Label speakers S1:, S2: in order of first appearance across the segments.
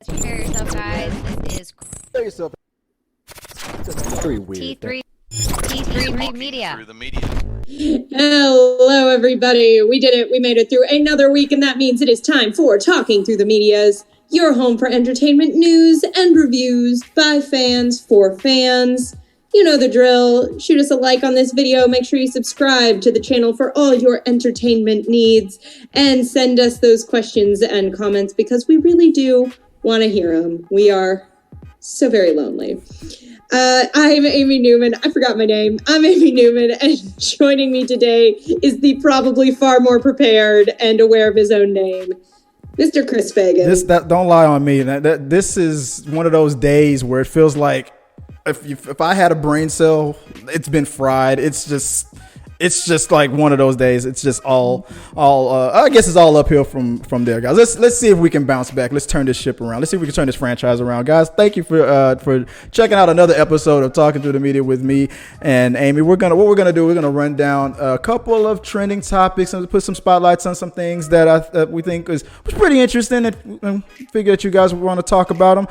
S1: Prepare yourself, guys. This is
S2: Tell yourself. It's very weird.
S1: T3 Media.
S3: Through the media.
S4: Hello, everybody. We did it. We made it through another week, and that means it is time for Talking Through the Medias, your home for entertainment news and reviews by fans for fans. You know the drill. Shoot us a like on this video. Make sure you subscribe to the channel for all your entertainment needs, and send us those questions and comments because we really do want to hear them. We are so very lonely. I'm Amy Newman. I forgot my name. I'm Amy Newman, and joining me today is the probably far more prepared and aware of his own name, Mr. Chris Fagan.
S2: Don't lie on me. This is one of those days where it feels like if I had a brain cell, it's been fried. It's just like one of those days. It's just all I guess it's all uphill from there, guys. Let's see if we can bounce back. Let's turn this ship around. Let's see if we can turn this franchise around, guys. Thank you for checking out another episode of Talking Through the Media with me and Amy. We're gonna run down a couple of trending topics and put some spotlights on some things that we think was pretty interesting and figure that you guys want to talk about them.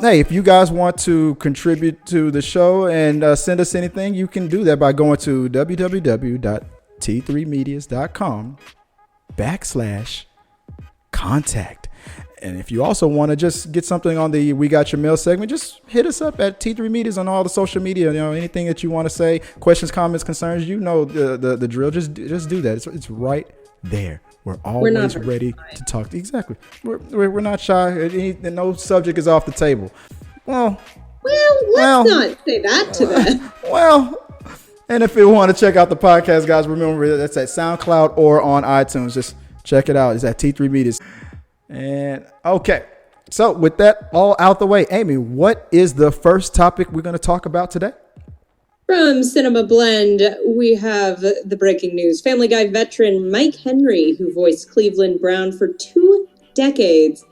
S2: Hey, if you guys want to contribute to the show and send us anything, you can do that by going to www.t3medias.com/contact. And if you also want to just get something on the We Got Your Mail segment, just hit us up at T3 Medias on all the social media. You know, anything that you want to say, questions, comments, concerns, you know the drill. Just do that. It's right there. We're always ready to talk. Exactly. We're not shy. No subject is off the table. Well,
S4: let's not say that to them.
S2: Well. And if you want to check out the podcast, guys, remember that's at SoundCloud or on iTunes. Just check it out. It's at T3 Medias. And okay. So with that all out the way, Amy, what is the first topic we're going to talk about today?
S4: From Cinemablend, we have the breaking news. Family Guy veteran Mike Henry, who voiced Cleveland Brown for 2 decades,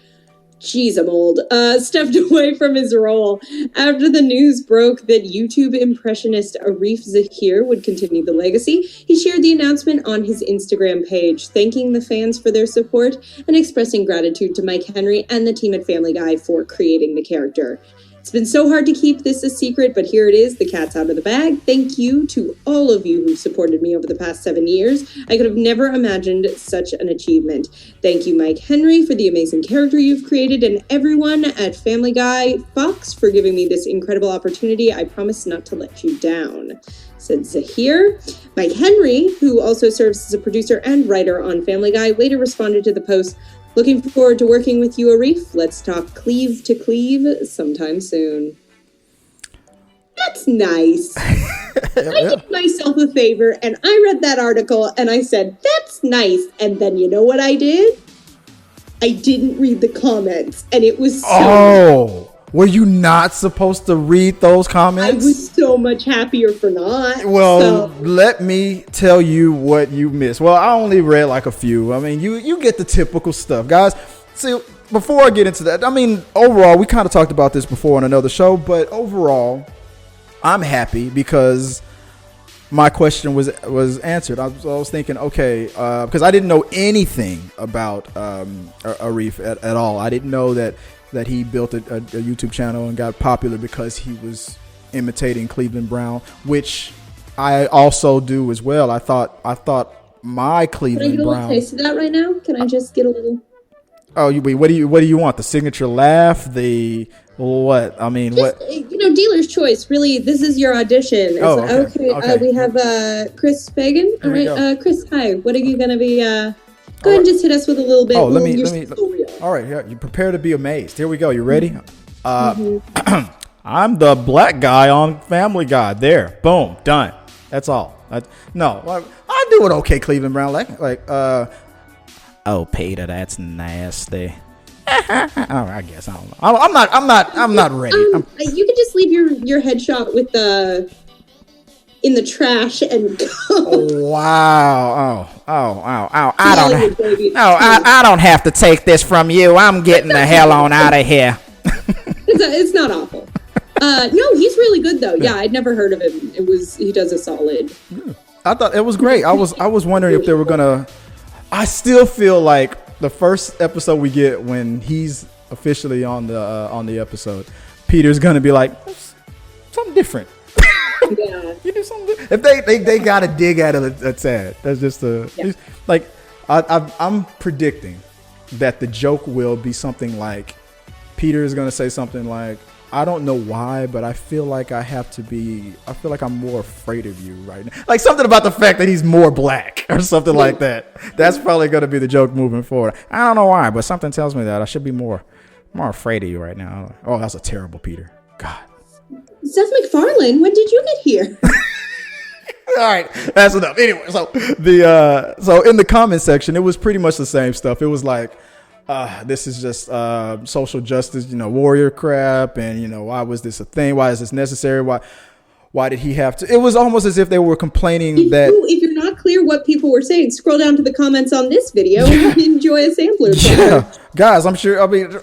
S4: geez, I'm old, stepped away from his role after the news broke that YouTube impressionist Arif Zahir would continue the legacy. He shared the announcement on his Instagram page, thanking the fans for their support and expressing gratitude to Mike Henry and the team at Family Guy for creating the character. It's been so hard to keep this a secret, but here it is. The cat's out of the bag. Thank you to all of you who supported me over the past 7 years. I could have never imagined such an achievement. Thank you, Mike Henry, for the amazing character you've created, and everyone at Family Guy Fox for giving me this incredible opportunity. I promise not to let you down, said Zahir. Mike Henry, who also serves as a producer and writer on Family Guy, later responded to the post, "Looking forward to working with you, Arif. Let's talk cleave to cleave sometime soon." That's nice. I did myself a favor, and I read that article, and I said, that's nice. And then you know what I did? I didn't read the comments, and it was so...
S2: Were you not supposed to read those comments?
S4: I was so much happier for not.
S2: Well, let me tell you what you missed. Well, I only read like a few. I mean, you get the typical stuff, guys. See, before I get into that, I mean, overall, we kind of talked about this before on another show, but overall, I'm happy because my question was answered. I was thinking, okay, because I didn't know anything about Arif at all. I didn't know that he built a YouTube channel and got popular because he was imitating Cleveland Brown, which I also do as well. I thought my Cleveland Brown. Can I get a little
S4: taste of that right now? Can I just get a little?
S2: Oh, wait, what do you want? The signature laugh? The what? I mean,
S4: just,
S2: what?
S4: You know, dealer's choice. Really, this is your audition. Okay. We have Chris Fagan. All right, Chris. Hi. What are you gonna be? Go ahead and just hit us with a little bit.
S2: Oh, let me. All right, you prepare to be amazed. Here we go. You ready? I'm the black guy on Family Guy. There, boom, done. That's all. I do it okay, Cleveland Brown. Oh, Peter, that's nasty. I guess I don't know. I'm not ready.
S4: You could just leave your headshot with the in the trash and go.
S2: Oh, wow. I don't have to take this from you. I'm getting the hell on out of here.
S4: It's not awful. No, he's really good though. Yeah, I'd never heard of him. He does a solid.
S2: I thought it was great. I was wondering if they were gonna. I still feel like the first episode we get when he's officially on the episode, Peter's gonna be like something different.
S4: Yeah.
S2: You do something different. If they gotta dig at it a tad. That's just like I'm predicting that the joke will be something like Peter is gonna say something like, I don't know why, but I feel like I'm more afraid of you right now. Like something about the fact that he's more black or something like that. That's probably going to be the joke moving forward. I don't know why, but something tells me that I should be more afraid of you right now. Oh, that's a terrible Peter. God.
S4: Seth MacFarlane, when did you get here?
S2: All right, that's enough. Anyway, so in the comment section, it was pretty much the same stuff. It was like, this is just social justice, warrior crap, and why was this a thing? Why is this necessary? Why did he have to? It was almost as if they were complaining if you're not clear what people were saying, scroll down to the comments on this video and enjoy a sampler. Yeah, guys, I'm sure. I mean,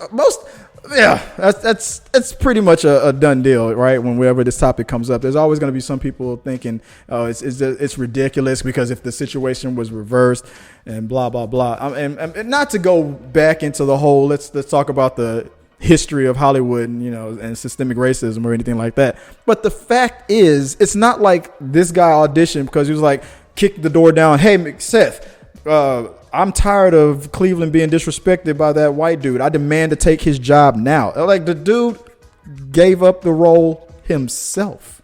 S2: that's pretty much a done deal, right? Whenever this topic comes up, there's always going to be some people thinking, oh, it's ridiculous because if the situation was reversed and blah blah blah. And not to go back into the whole let's talk about the history of Hollywood and systemic racism or anything like that. But the fact is, it's not like this guy auditioned because he was like kicked the door down. Hey, Seth. I'm tired of Cleveland being disrespected by that white dude. I demand to take his job now. Like the dude gave up the role himself.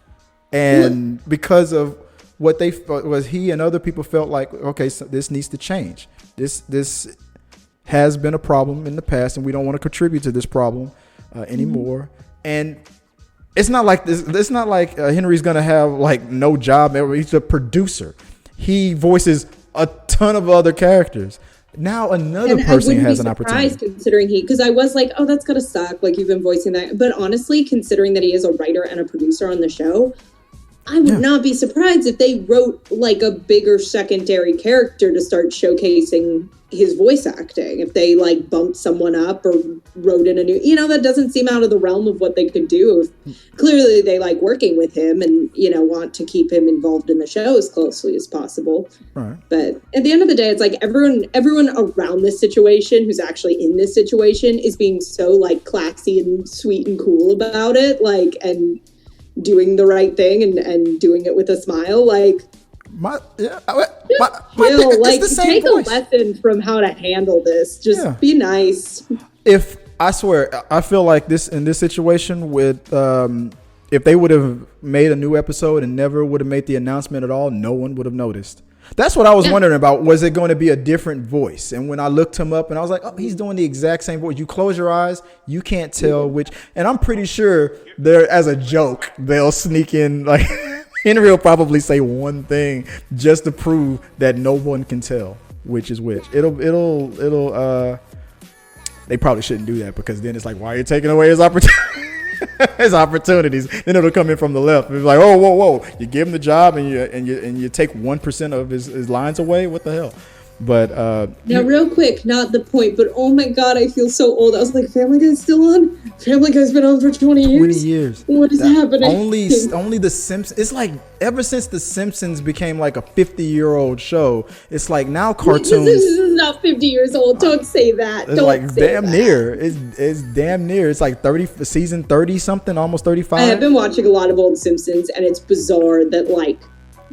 S2: And because of what they was, he and other people felt like, okay, so this needs to change. This has been a problem in the past and we don't want to contribute to this problem anymore. And it's not like this. It's not like Henry's going to have like no job. He's a producer. He voices a ton of other characters. Now another person has an opportunity.
S4: Considering because I was like, oh, that's gotta suck. Like you've been voicing that, but honestly, considering that he is a writer and a producer on the show, I would not be surprised if they wrote like a bigger secondary character to start showcasing his voice acting. If they like bumped someone up or wrote in a new, that doesn't seem out of the realm of what they could do. Clearly they like working with him and, want to keep him involved in the show as closely as possible. Right. But at the end of the day, it's like everyone around this situation who's actually in this situation is being so like classy and sweet and cool about it. Like, and doing the right thing and doing it with a smile. Like, take a lesson from how to handle this. Just be nice.
S2: I swear, I feel like in this situation with if they would have made a new episode and never would have made the announcement at all, no one would have noticed. That's what I was wondering about. Was it going to be a different voice? And when I looked him up and I was like, oh, he's doing the exact same voice. You close your eyes, you can't tell which. And I'm pretty sure as a joke, they'll sneak in like Henry will probably say one thing just to prove that no one can tell which is which. They probably shouldn't do that because then it's like, why are you taking away his opportunity? His opportunities. Then it'll come in from the left. It's like, oh, whoa! You give him the job and you take 1% of his lines away. What the hell? But
S4: now, real quick, not the point, but oh my god, I feel so old. I was like, Family Guy's still on. Family Guy's been on for 20 years.
S2: 20 years.
S4: What is happening?
S2: Only the Simpsons. It's like ever since the Simpsons became like a 50-year-old show. It's like now cartoons.
S4: This is not 50 years old. Don't say that.
S2: It's like damn near. It's damn near. It's like season 30 something, almost 35.
S4: I have been watching a lot of old Simpsons, and it's bizarre that like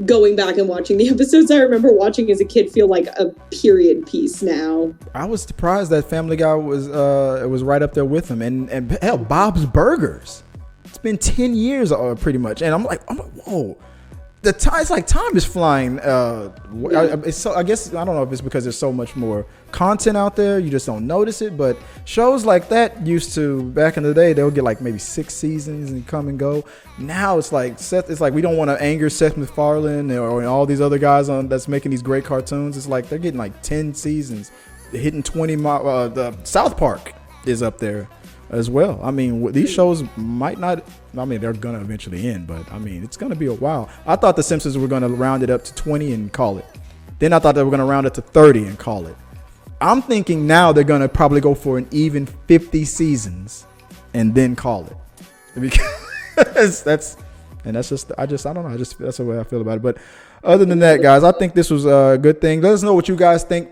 S4: going back and watching the episodes I remember watching as a kid feel like a period piece now. I
S2: was surprised that Family Guy was right up there with him, and hell, Bob's Burgers. It's been 10 years pretty much, and I'm like, whoa. It's like time is flying. I guess I don't know if it's because there's so much more content out there, you just don't notice it. But shows like that used to, back in the day, they'll get like maybe 6 seasons and come and go. Now it's like we don't want to anger Seth MacFarlane or all these other guys that's making these great cartoons. It's like they're getting like 10 seasons, hitting 20. The South Park is up there as well. I mean, these shows might not. I mean, they're gonna eventually end, but I mean, it's gonna be a while. I thought the Simpsons were gonna round it up to 20 and call it. Then I thought they were gonna round it to 30 and call it. I'm thinking now they're gonna probably go for an even 50 seasons and then call it. Because that's just I don't know. That's the way I feel about it. But other than that, guys, I think this was a good thing. Let us know what you guys think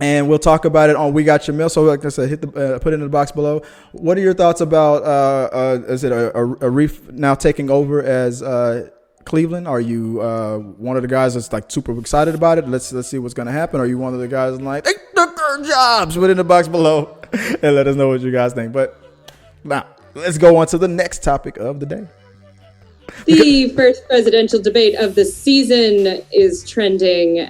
S2: And we'll talk about it on We Got Your Mail. So like I said, put it in the box below. What are your thoughts about is it Arif now taking over as Cleveland? Are you one of the guys that's like super excited about it? Let's see what's going to happen. Are you one of the guys like they took their jobs? Put it in the box below and let us know what you guys think. But now let's go on to the next topic of the day.
S4: The first presidential debate of the season is trending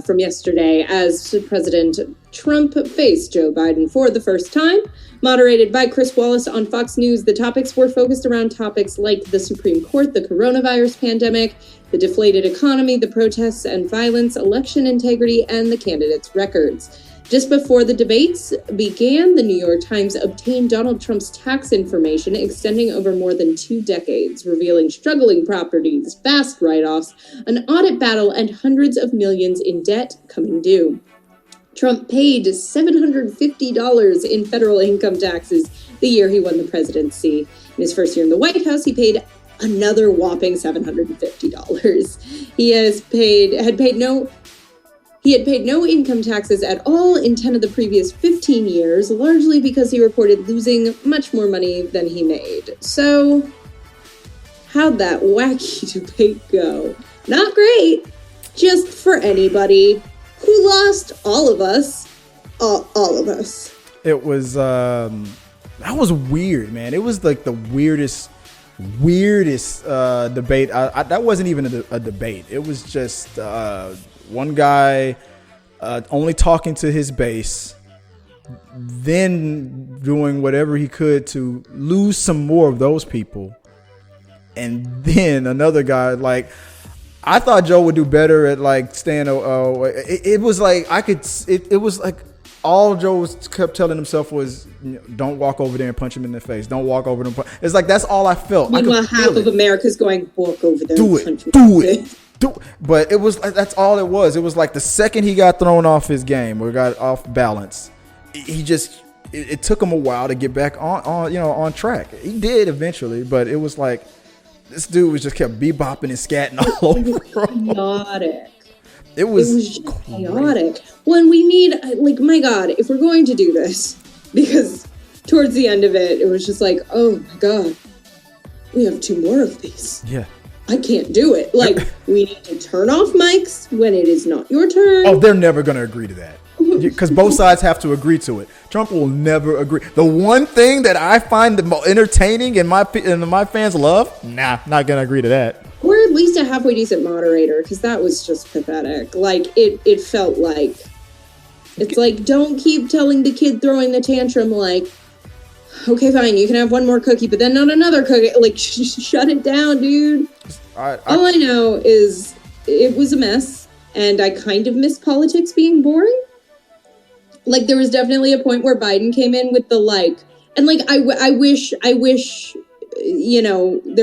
S4: from yesterday as President Trump faced Joe Biden for the first time. Moderated by Chris Wallace on Fox News, the topics were focused around topics like the Supreme Court, the coronavirus pandemic, the deflated economy, the protests and violence, election integrity, and the candidates' records. Just before the debates began, the New York Times obtained Donald Trump's tax information extending over more than 2 decades, revealing struggling properties, vast write-offs, an audit battle, and hundreds of millions in debt coming due. Trump paid $750 in federal income taxes the year he won the presidency. In his first year in the White House, he paid another whopping $750. He had paid no income taxes at all in 10 of the previous 15 years, largely because he reported losing much more money than he made. So, how'd that wacky debate go? Not great. Just for anybody who lost all of us. All of us.
S2: It was, that was weird, man. It was like the weirdest debate. That wasn't even a debate. It was just one guy only talking to his base, then doing whatever he could to lose some more of those people. And then another guy, like, I thought Joe would do better at like staying. It was like it was like all Joe kept telling himself was, "Don't walk over there and punch him in the face. Don't walk over there." It's like that's all I felt.
S4: Meanwhile, half of America's going, "Walk over there,
S2: do
S4: and punch
S2: it,
S4: him in
S2: do
S4: the
S2: it."
S4: face."
S2: But it was that's all it was. It was like the second he got thrown off his game or got off balance, it took him a while to get back on track. He did eventually, but it was like this dude was just kept bebopping and scatting all over.
S4: Chaotic.
S2: It was
S4: just chaotic. When we need, like, my God, if we're going to do this, because towards the end of it, it was just like, oh my God, we have 2 more of these.
S2: Yeah.
S4: I can't do it. Like, we need to turn off mics when it is not your turn.
S2: Oh, they're never going to agree to that. Because both sides have to agree to it. Trump will never agree. The one thing that I find the most entertaining and my fans love, not going to agree to that.
S4: Or at least a halfway decent moderator, because that was just pathetic. Like, it felt like, it's like, don't keep telling the kid throwing the tantrum, like, okay, fine, you can have 1 more cookie, but then not another cookie. Like, shut it down, dude. All I know is it was a mess, and I kind of miss politics being boring. Like, there was definitely a point where Biden came in with the, like, and, like, I wish, there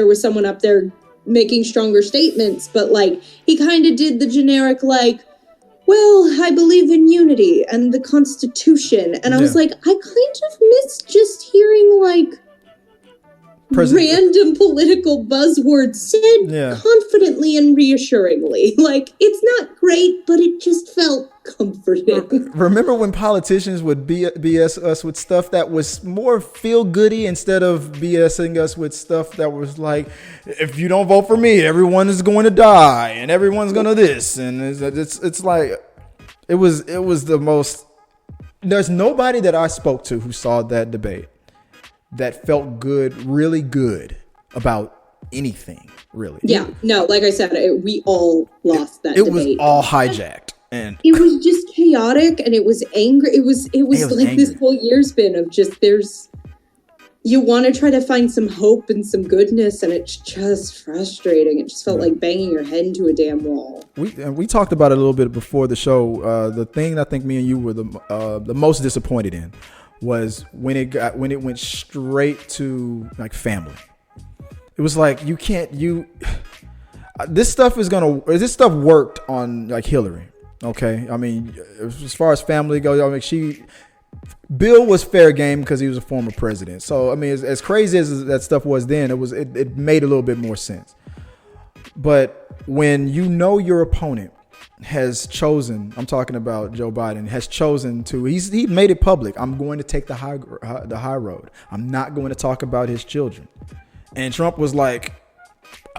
S4: was someone up there making stronger statements, but, like, he kind of did the generic, like, well, I believe in unity and the Constitution. And I was like, I kind of miss just hearing, like, random political buzzwords said confidently and reassuringly. Like, it's not great, but it just felt comforting.
S2: Remember when politicians would BS us with stuff that was more feel-goody instead of BSing us with stuff that was like, if you don't vote for me, everyone is going to die and everyone's going to this. And it's like, it was the most, there's nobody that I spoke to who saw that debate that felt good, really good about anything, really.
S4: Yeah, no, like I said, we all lost that debate.
S2: It was all hijacked. And
S4: it was just chaotic, and it was angry. It was like angry. This whole year's been of just, you want to try to find some hope and some goodness, and it's just frustrating. It just felt like banging your head into a damn wall.
S2: We talked about it a little bit before the show. The thing I think me and you were the most disappointed in was when it went straight to like family. It was like this stuff worked on like Hillary. Okay, I mean, as far as family goes, I mean, Bill was fair game because he was a former president. So I mean, as crazy as that stuff was then, it made a little bit more sense. But when you know your opponent has chosen, I'm talking about Joe Biden, has chosen to, he made it public. I'm going to take the high road. I'm not going to talk about his children. And Trump was like,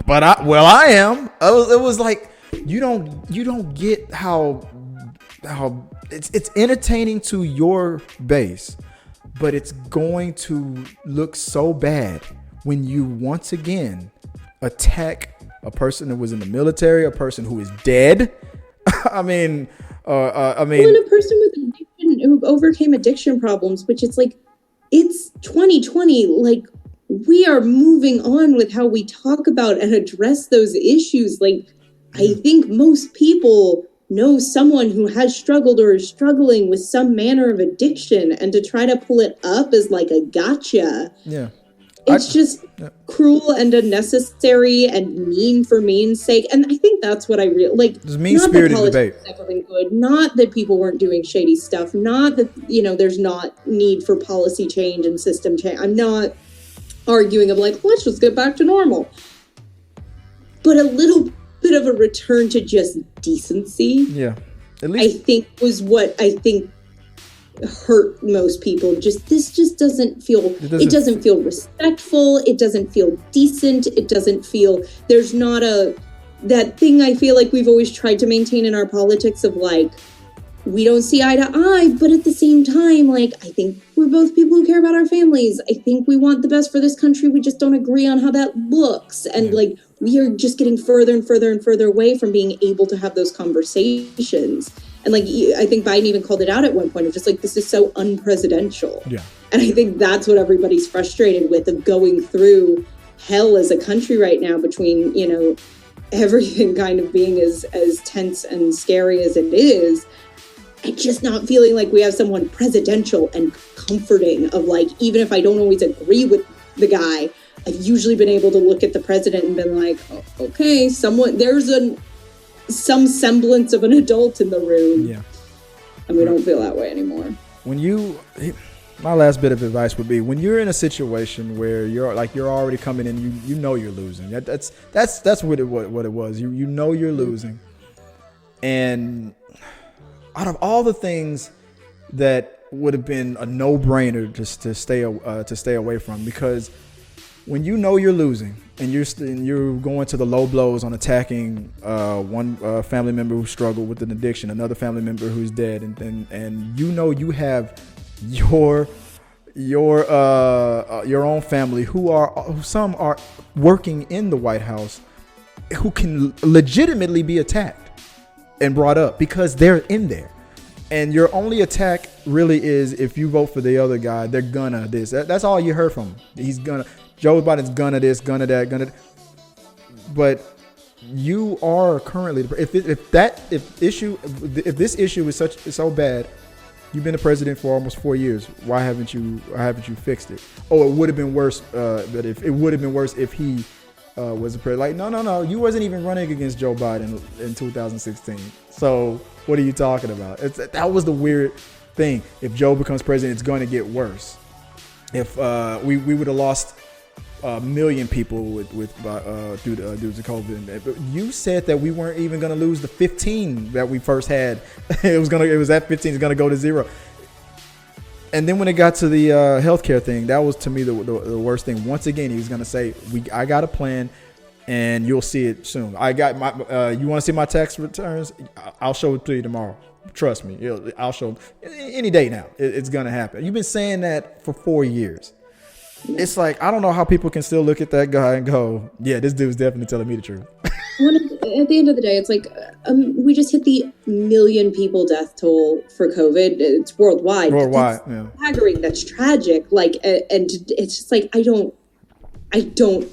S2: I am. It was like, you don't get how it's entertaining to your base, but it's going to look so bad when you once again attack a person that was in the military, a person who is dead. I mean,
S4: well, and a person with addiction who overcame addiction problems, which it's like, it's 2020. Like, we are moving on with how we talk about and address those issues. Like, I think most people know someone who has struggled or is struggling with some manner of addiction, and to try to pull it up as like a gotcha. Yeah. It's just cruel and unnecessary and mean for mean's sake. And I think that's what I really like.
S2: It's mean-spirited debate.
S4: Never been good. Not that people weren't doing shady stuff. Not that, there's not need for policy change and system change. I'm not arguing of like, let's just get back to normal. But a little bit of a return to just decency.
S2: Yeah. At least,
S4: I think was what I think hurt most people. This just doesn't feel, it doesn't feel respectful. It doesn't feel decent. It doesn't feel, there's not that thing I feel like we've always tried to maintain in our politics of like, we don't see eye to eye, but at the same time, like, I think we're both people who care about our families. I think we want the best for this country. We just don't agree on how that looks. And like, we are just getting further and further and further away from being able to have those conversations. And like, I think Biden even called it out at one point of just like, this is so unpresidential. Yeah. And I think that's what everybody's frustrated with, of going through hell as a country right now between, everything kind of being as tense and scary as it is. And just not feeling like we have someone presidential and comforting of like, even if I don't always agree with the guy, I've usually been able to look at the president and been like, oh, okay, there's some semblance of an adult in the room. Yeah. And we don't feel that way anymore.
S2: My last bit of advice would be, when you're in a situation where you're already coming in, you know you're losing. That's what it was. You know you're losing. And out of all the things that would have been a no-brainer just to stay away from, because when you know you're losing and you're going to the low blows on attacking one family member who struggled with an addiction, another family member who's dead, and you have your own family who some are working in the White House, who can legitimately be attacked and brought up because they're in there. And your only attack really is if you vote for the other guy, they're gonna this. That's all you heard from him. Joe Biden's gonna this, gonna that, gonna. But you are currently, if this issue is so bad, you've been the president for almost 4 years. Why haven't you fixed it? Oh, it would have been worse. But if it would have been worse if he was a president. Like, no, you wasn't even running against Joe Biden in 2016. So what are you talking about? That was the weird thing. If Joe becomes president, it's going to get worse. If we would have lost a million people due to COVID. But you said that we weren't even going to lose the 15 that we first had. It was at 15. It's going to go to 0. And then when it got to the healthcare thing, that was to me the worst thing. Once again, he was going to say, I got a plan, and you'll see it soon. I got my. You want to see my tax returns? I'll show it to you tomorrow. Trust me. I'll show any day now. It's going to happen. You've been saying that for 4 years. It's like, I don't know how people can still look at that guy and go, yeah, this dude's definitely telling me the truth.
S4: At the end of the day, it's like we just hit the 1 million people death toll for COVID. It's worldwide.
S2: Worldwide,
S4: that's staggering. That's tragic. Like, and it's just like I don't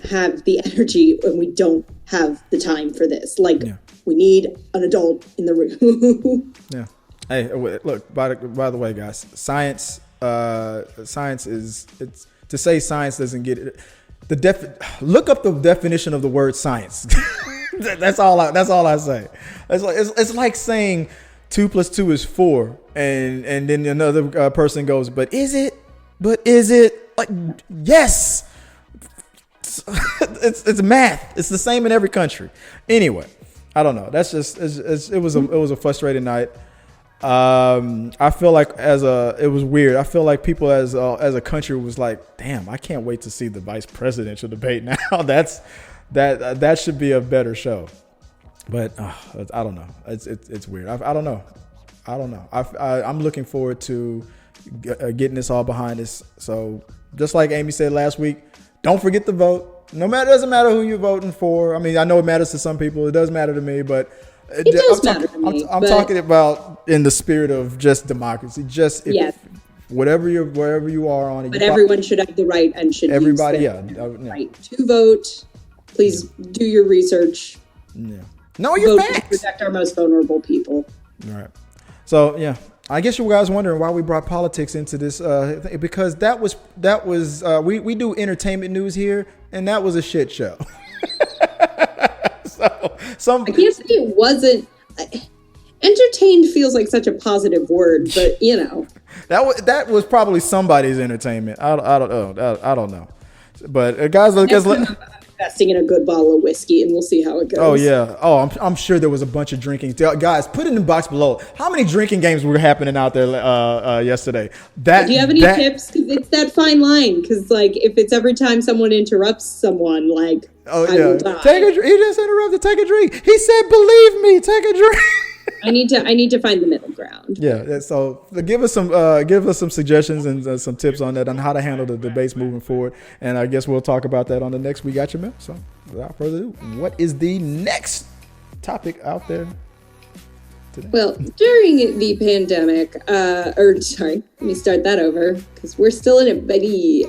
S4: have the energy, and we don't have the time for this. Like, we need an adult in the room.
S2: Yeah. Hey, look. By the way, guys, science is it's. To say science doesn't get it, look up the definition of the word science. That's all I say. It's like saying 2 + 2 is 4, and then another person goes, but is it? Like, yes. It's math. It's the same in every country. Anyway, I don't know. That's just it was a frustrating night. I feel like it was weird. I feel like people as a country was like, damn, I can't wait to see the vice presidential debate now. that should be a better show. But I don't know. It's weird. I don't know. I'm looking forward to getting this all behind us. So just like Amy said last week, don't forget to vote. Doesn't matter who you're voting for. I mean, I know it matters to some people. It does matter to me, but
S4: it does matter to me.
S2: I'm talking about in the spirit of just democracy. Just wherever you are on it.
S4: But everyone should have the right and should
S2: everybody
S4: use right to vote. Please do your research.
S2: Yeah. Know your facts.
S4: To protect our most vulnerable people.
S2: All right. So I guess you guys wondering why we brought politics into this because that was we do entertainment news here, and that was a shit show.
S4: I can't say it wasn't. Entertained feels like such a positive word, but
S2: that was probably somebody's entertainment. I don't know, but guys,
S4: investing in a good bottle of whiskey, and we'll see how it goes.
S2: Oh yeah. Oh, I'm sure there was a bunch of drinking. Guys, put it in the box below. How many drinking games were happening out there yesterday?
S4: Do you have any tips? Because it's that fine line. Because if it's every time someone interrupts someone, I will die.
S2: He just interrupted. Take a drink. He said, "Believe me, take a drink."
S4: I need to find the middle ground.
S2: Yeah. So give us some suggestions and some tips on that, on how to handle the debates moving forward. And I guess we'll talk about that on the next We Got Your Mail. So without further ado, what is the next topic out there today? Well,
S4: during the pandemic, let me start that over because we're still in it, buddy.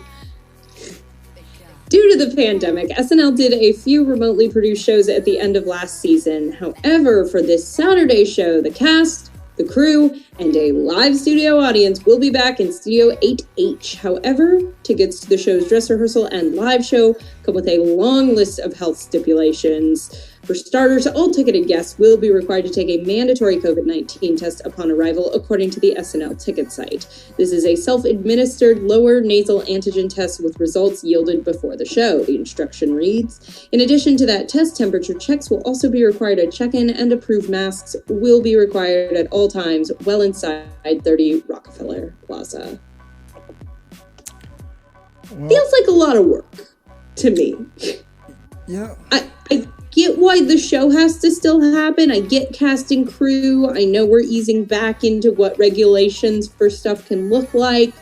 S4: Due to the pandemic, SNL did a few remotely produced shows at the end of last season. However, for this Saturday show, the cast, the crew, and a live studio audience will be back in Studio 8H. However, tickets to the show's dress rehearsal and live show come with a long list of health stipulations. For starters, all ticketed guests will be required to take a mandatory COVID-19 test upon arrival, according to the SNL ticket site. This is a self-administered lower nasal antigen test with results yielded before the show, the instruction reads. In addition to that test, temperature checks will also be required at check-in, and approved masks will be required at all times well inside 30 Rockefeller Plaza. Well, feels like a lot of work to me.
S2: Yeah.
S4: I get why the show has to still happen. I get cast and crew. I know we're easing back into what regulations for stuff can look like.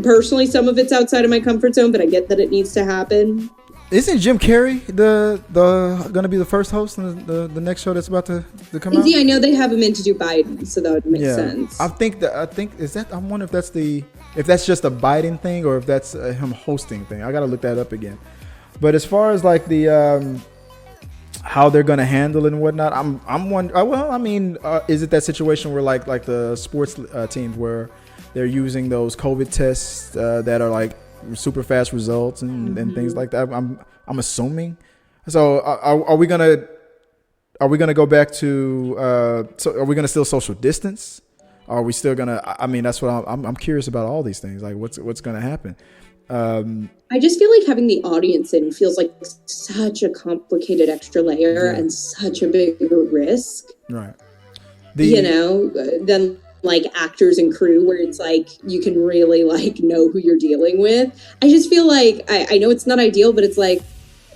S4: Personally, some of it's outside of my comfort zone, but I get that it needs to happen.
S2: Isn't Jim Carrey the going to be the first host in the next show that's about to come out?
S4: I know they have him in to do Biden, so that would make sense.
S2: I think is that. I wonder if that's just a Biden thing or if that's him hosting thing. I got to look that up again. But as far as like the how they're going to handle it and whatnot, I'm wondering. Well, I mean, is it that situation where like the sports teams where they're using those COVID tests that are like super fast results and things like that? I'm assuming. So are we gonna go back to? So are we gonna still social distance? Are we still gonna? I mean, that's what I'm curious about. All these things, like what's gonna happen.
S4: I just feel like having the audience in feels like such a complicated extra layer and such a bigger risk.
S2: Right.
S4: Than like actors and crew, where it's like you can really like know who you're dealing with. I just feel like I know it's not ideal, but it's like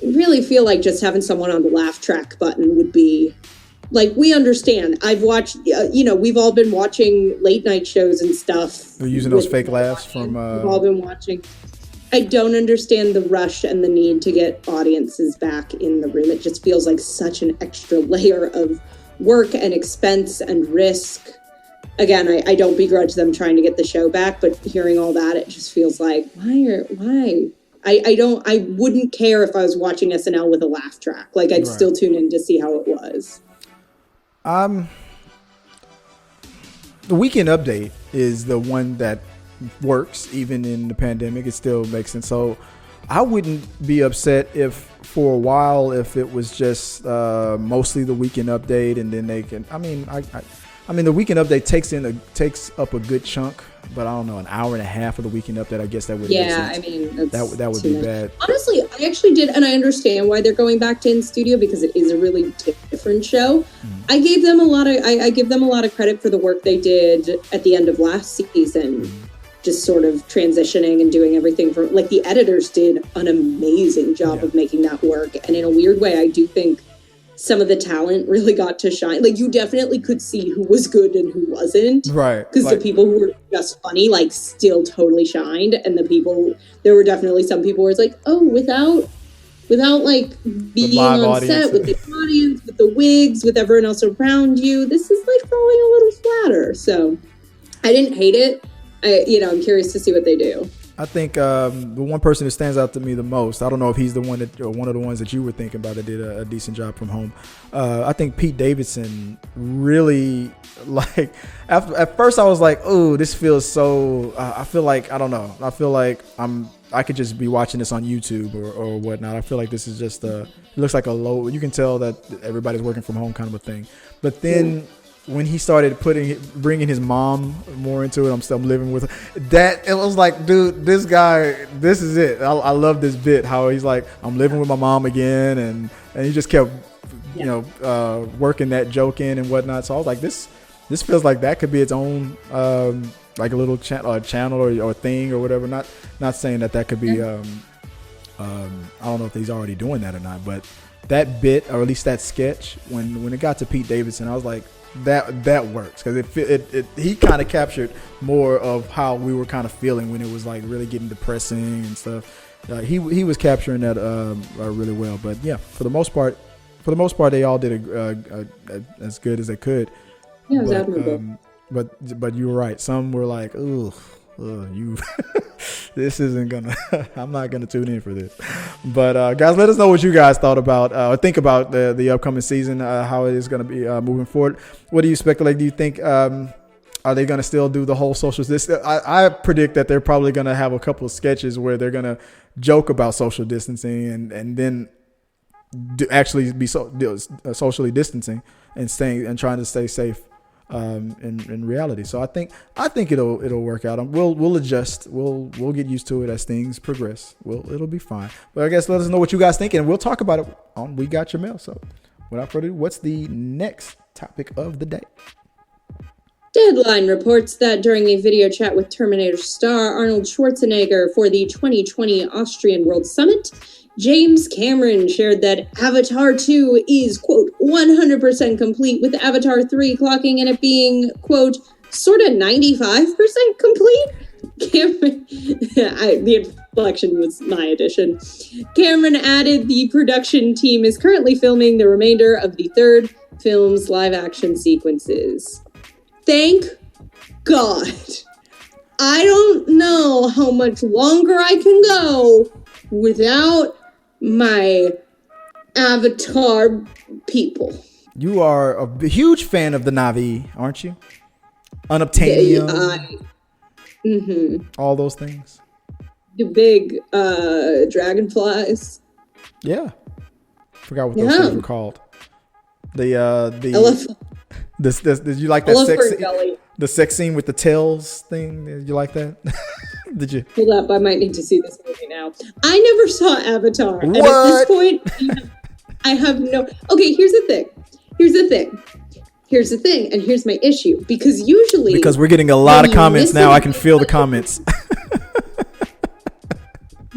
S4: really feel like just having someone on the laugh track button would be like, we understand. I've watched, we've all been watching late night shows and stuff.
S2: They're using those fake laughs from.
S4: We've all been watching. I don't understand the rush and the need to get audiences back in the room. It just feels like such an extra layer of work and expense and risk. Again, I don't begrudge them trying to get the show back, but hearing all that, it just feels like, why? I wouldn't care if I was watching SNL with a laugh track. Like, I'd still tune in to see how it was.
S2: The Weekend Update is the one that works even in the pandemic. It still makes sense. So I wouldn't be upset if for a while if it was just mostly the Weekend Update, and then they can. I mean, the Weekend Update takes up a good chunk, but I don't know, an hour and a half of the Weekend Update. I guess that would.
S4: Yeah, I mean,
S2: that would be bad.
S4: Honestly, I actually did, and I understand why they're going back to in studio, because it is a really different show. I gave them a lot of I give them a lot of credit for the work they did at the end of last season, just sort of transitioning and doing everything from, like, the editors did an amazing job of making that work. And in a weird way, I do think some of the talent really got to shine. Like, you definitely could see who was good and who wasn't.
S2: Right.
S4: Because the people who were just funny, like, still totally shined. And there were definitely some people where it's like, oh, without like being on set with the audience, with the wigs, with everyone else around you, this is like falling a little flatter. So I didn't hate it. I'm curious to see what they do.
S2: I think the one person who stands out to me the most, I don't know if he's the one that, or one of the ones that you were thinking about that did a decent job from home. I think Pete Davidson really, like, at first I was like, oh, this feels so, I feel like, I don't know. I feel like I could just be watching this on YouTube or whatnot. I feel like this is just it looks like a low, you can tell that everybody's working from home kind of a thing. But then when he started bringing his mom more into it, I'm living with her. That, it was like, dude, this guy, this is it. I love this bit, how he's like, I'm living with my mom again, and he just kept, working that joke in and whatnot. So I was like, this feels like that could be its own, like a little channel or thing or whatever. Not saying that could be. I don't know if he's already doing that or not, but that bit, or at least that sketch, when it got to Pete Davidson, I was like, that works, because he kind of captured more of how we were kind of feeling when it was like really getting depressing and stuff. He was capturing that really well. But yeah, for the most part, they all did as good as they could.
S4: Yeah, it was admirable.
S2: But you were right. Some were like, "Ugh, you, this isn't gonna. I'm not gonna tune in for this." But guys, let us know what you guys thought about or think about the upcoming season, how it is gonna be moving forward. What do you speculate? Do you think are they gonna still do the whole social distance? I predict that they're probably gonna have a couple of sketches where they're gonna joke about social distancing and then actually be socially distancing and trying to stay safe. In reality, so I think it'll work out. We'll adjust. We'll get used to it as things progress. It'll be fine. But I guess let us know what you guys think, and we'll talk about it on We Got Your Mail. So without further ado, what's the next topic of the day?
S4: Deadline reports that during a video chat with Terminator star Arnold Schwarzenegger for the 2020 Austrian World Summit, James Cameron shared that Avatar 2 is, quote, 100% complete, with Avatar 3 clocking in at being, quote, sort of 95% complete. Cameron, the inflection was my addition. Cameron added the production team is currently filming the remainder of the third film's live-action sequences. Thank God. I don't know how much longer I can go without my Avatar people.
S2: You are a huge fan of the Na'vi, aren't you? Unobtainium. All those things.
S4: The big dragonflies.
S2: Yeah. Forgot what those things were called. The
S4: elephant.
S2: Did you like that sex scene? The sex scene with the tails thing? Did you like that? Did you?
S4: Hold up, I might need to see this movie now. I never saw Avatar.
S2: What?
S4: And at this point, I have no... Okay, here's the thing, and here's my issue. Because usually...
S2: Because we're getting a lot of comments now. I can feel the comments.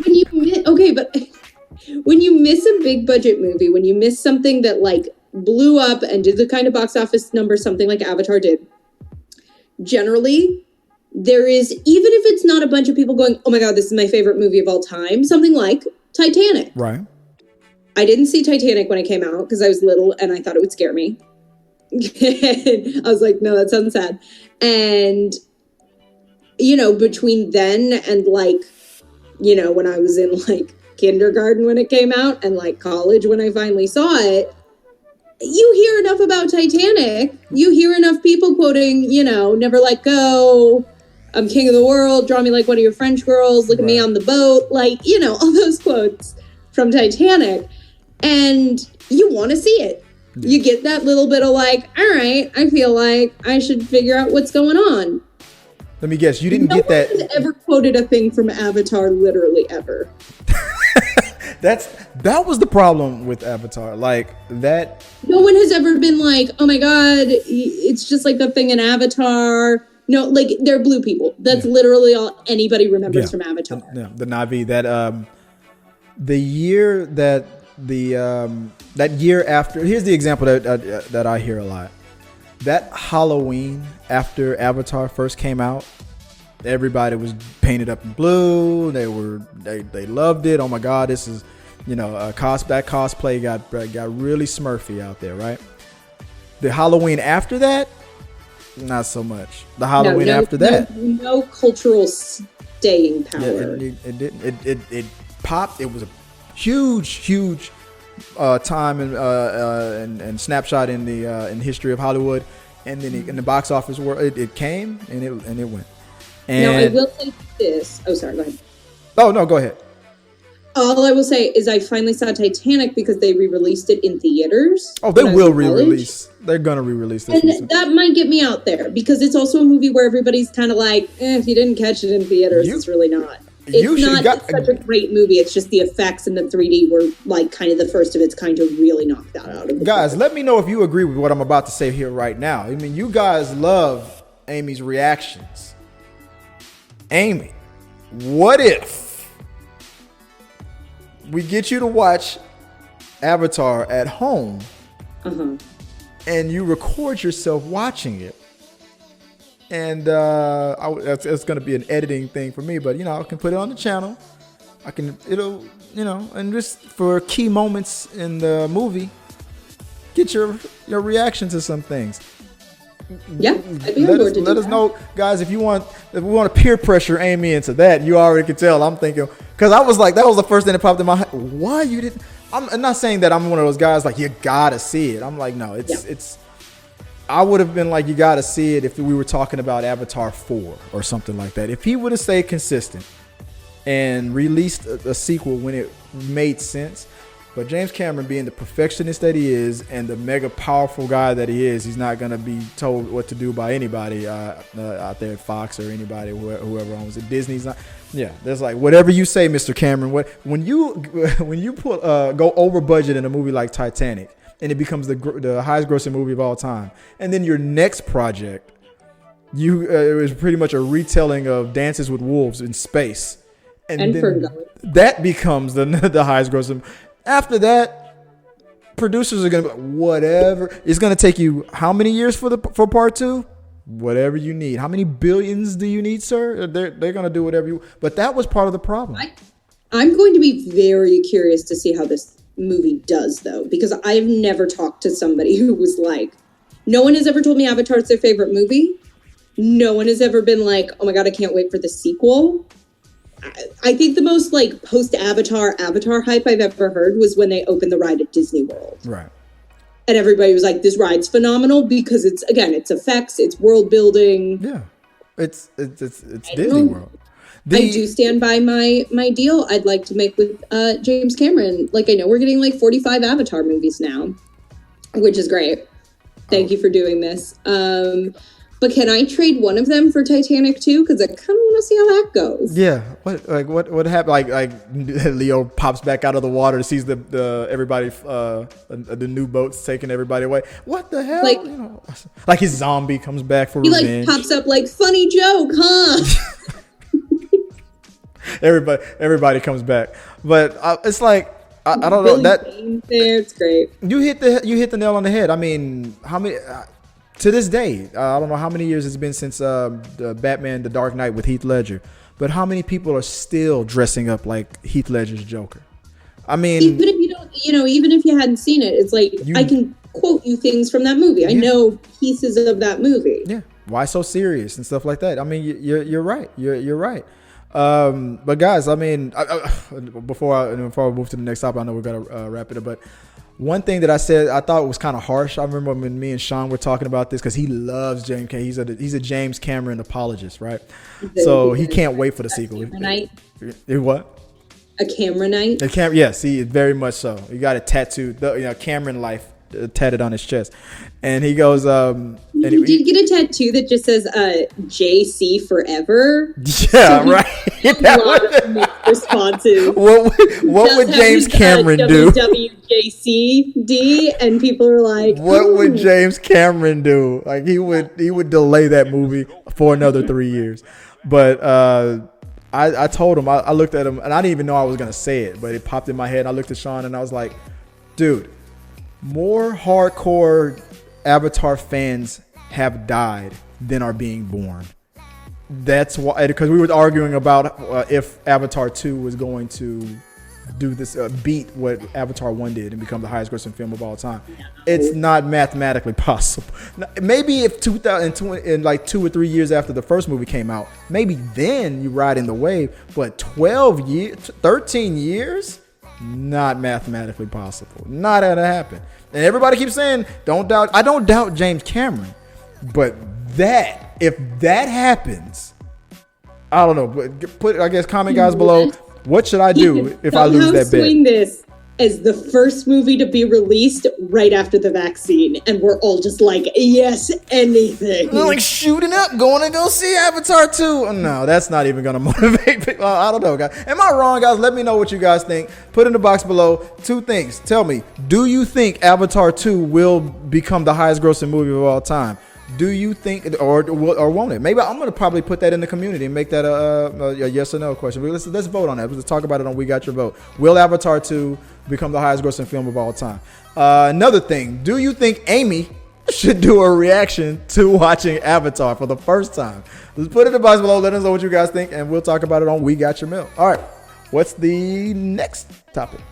S4: When you miss a big budget movie, when you miss something that, like, blew up and did the kind of box office number something like Avatar did, generally... there is, even if it's not a bunch of people going, oh my God, this is my favorite movie of all time, something like Titanic.
S2: Right.
S4: I didn't see Titanic when it came out because I was little and I thought it would scare me. I was like, no, that sounds sad. And, between then and when I was in kindergarten when it came out and college when I finally saw it, you hear enough about Titanic. You hear enough people quoting, never let go. I'm king of the world, draw me like one of your French girls, look at me on the boat, all those quotes from Titanic. And you want to see it. Yeah. You get that little bit of all right, I feel like I should figure out what's going on.
S2: Let me guess, you didn't get that.
S4: No one has ever quoted a thing from Avatar literally ever.
S2: That was the problem with Avatar. Like that.
S4: No one has ever been like, oh my God, it's just like the thing in Avatar. No, like they're blue people. That's literally all anybody remembers from Avatar.
S2: The Na'vi. That the year that that year after. Here's the example that I hear a lot. That Halloween after Avatar first came out, everybody was painted up in blue. They loved it. Oh my God, this is, that cosplay got really smurfy out there, right? The Halloween after that, not so much. The Halloween after that,
S4: no cultural staying power.
S2: Yeah, it didn't. It popped. It was a huge time and snapshot in the history of Hollywood, and then in the box office world, it came and it went. And
S4: now I will say this. Oh, sorry. Go ahead.
S2: Oh no, go ahead.
S4: All I will say is I finally saw Titanic because they re-released it in theaters.
S2: Oh, they will re-release. They're gonna re-release this.
S4: And that might get me out there because it's also a movie where everybody's kind of like, if you didn't catch it in theaters, it's really not. It's such a great movie. It's just the effects in the 3D were like kind of the first of its kind to really knock that out of it.
S2: Guys, let me know if you agree with what I'm about to say here right now. I mean, you guys love Amy's reactions. Amy, what if we get you to watch Avatar at home and you record yourself watching it? And it's going to be an editing thing for me, but I can put it on the channel. And just for key moments in the movie, get your reaction to some things.
S4: Yeah, I'd be on board to do that.
S2: Let us know, guys, if we want to peer pressure Amy into that. You already can tell. I'm thinking, because I was like, that was the first thing that popped in my head. Why you didn't? I'm not saying that I'm one of those guys like you gotta see it. I'm like, no, it's. I would have been like, you got to see it if we were talking about Avatar 4 or something like that. If he would have stayed consistent and released a sequel when it made sense. But James Cameron, being the perfectionist that he is and the mega powerful guy that he is, he's not going to be told what to do by anybody out there at Fox or anybody, whoever owns it. Disney's not. Yeah, there's like, whatever you say, Mr. Cameron. When you go over budget in a movie like Titanic, and it becomes the highest grossing movie of all time. And then your next project, it was pretty much a retelling of Dances with Wolves in space. And then that becomes the highest grossing. After that, producers are going to be like, whatever. It's going to take you how many years for part 2? Whatever you need. How many billions do you need, sir? They're going to do whatever you. But that was part of the problem.
S4: I'm going to be very curious to see how this movie does, though, because I've never talked to somebody who was like, no one has ever told me Avatar's their favorite movie. No one has ever been like, oh my God, I can't wait for the sequel. I think the most like post-Avatar hype I've ever heard was when they opened the ride at Disney World. Right. And everybody was like, this ride's phenomenal because it's effects, it's world building.
S2: Yeah. It's Disney World.
S4: I do stand by my deal I'd like to make with James Cameron. Like, I know we're getting like 45 Avatar movies now, which is great. Thank you for doing this. But can I trade one of them for Titanic too? Because I kind of want to see how that goes.
S2: Yeah. What happened? Like Leo pops back out of the water, sees the everybody the new boats taking everybody away. What the hell? Like his zombie comes back for revenge.
S4: He pops up like, funny joke, huh?
S2: Everybody comes back, but it's like I don't know that
S4: there. It's great.
S2: You hit the nail on the head. I mean, how many to this day? I don't know how many years it's been since the Batman: The Dark Knight with Heath Ledger, but how many people are still dressing up like Heath Ledger's Joker? I mean,
S4: even if you don't, even if you hadn't seen it, it's like I can quote you things from that movie. I know pieces of that movie.
S2: Yeah, why so serious and stuff like that? I mean, you're right. You're right. But guys, I mean, before we move to the next topic, I know we're gonna wrap it up. But one thing that I said I thought was kind of harsh. I remember when me and Sean were talking about this because he loves James Cameron. He's a James Cameron apologist, right? So he can't wait for the sequel. What?
S4: A Cameronite?
S2: Yes, he very much so. He got a tattoo, Cameron life tatted on his chest, and he goes.
S4: Did you get a tattoo that just says JC forever?
S2: Yeah, right. That
S4: A lot of mixed responses.
S2: What would James Cameron do?
S4: WWJCD, and people are like,
S2: what would James Cameron do? Like he would delay that movie for another 3 years. But I told him, I looked at him, and I didn't even know I was gonna say it, but it popped in my head. I looked at Sean and I was like, dude, more hardcore Avatar fans have died than are being born. That's why, because we were arguing about if Avatar 2 was going to do this, beat what Avatar 1 did and become the highest grossing film of all time. It's not mathematically possible. Maybe if 2020, in like 2 or 3 years after the first movie came out, maybe then you ride in the wave. But 12 years, 13 years, not mathematically possible. Not gonna happen. And everybody keeps saying, don't doubt. I don't doubt James Cameron, but if that happens, I don't know. But put, I guess, comment guys below. What should I do if I lose that bet?
S4: Swing this as the first movie to be released right after the vaccine, and we're all just like, yes, anything.
S2: I'm like shooting up, going to go see Avatar 2. No, that's not even going to motivate people. I don't know, guys. Am I wrong, guys? Let me know what you guys think. Put in the box below. 2 things. Tell me, do you think Avatar 2 will become the highest grossing movie of all time? Do you think, or won't it? Maybe I'm gonna probably put that in the community and make that a yes or no question. Let's vote on that. Let's talk about it on We Got Your Vote. Will Avatar 2 become the highest grossing film of all time? Another thing, do you think Amy should do a reaction to watching Avatar for the first time? Let's put it in the box below. Let us know what you guys think, and we'll talk about it on We Got Your Mail. All right, what's the next topic?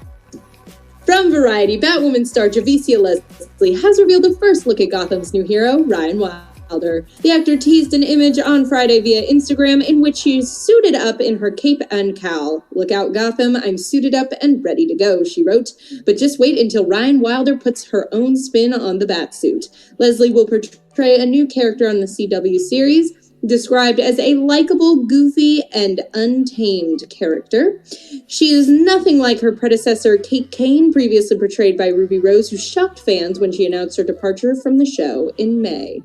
S4: From Variety, Batwoman star Javicia Leslie has revealed a first look at Gotham's new hero, Ryan Wilder. The actor teased an image on Friday via Instagram in which she's suited up in her cape and cowl. "Look out, Gotham, I'm suited up and ready to go," she wrote. But just wait until Ryan Wilder puts her own spin on the Batsuit. Leslie will portray a new character on the CW series, described as a likable, goofy, and untamed character. She is nothing like her predecessor, Kate Kane, previously portrayed by Ruby Rose, who shocked fans when she announced her departure from the show in May.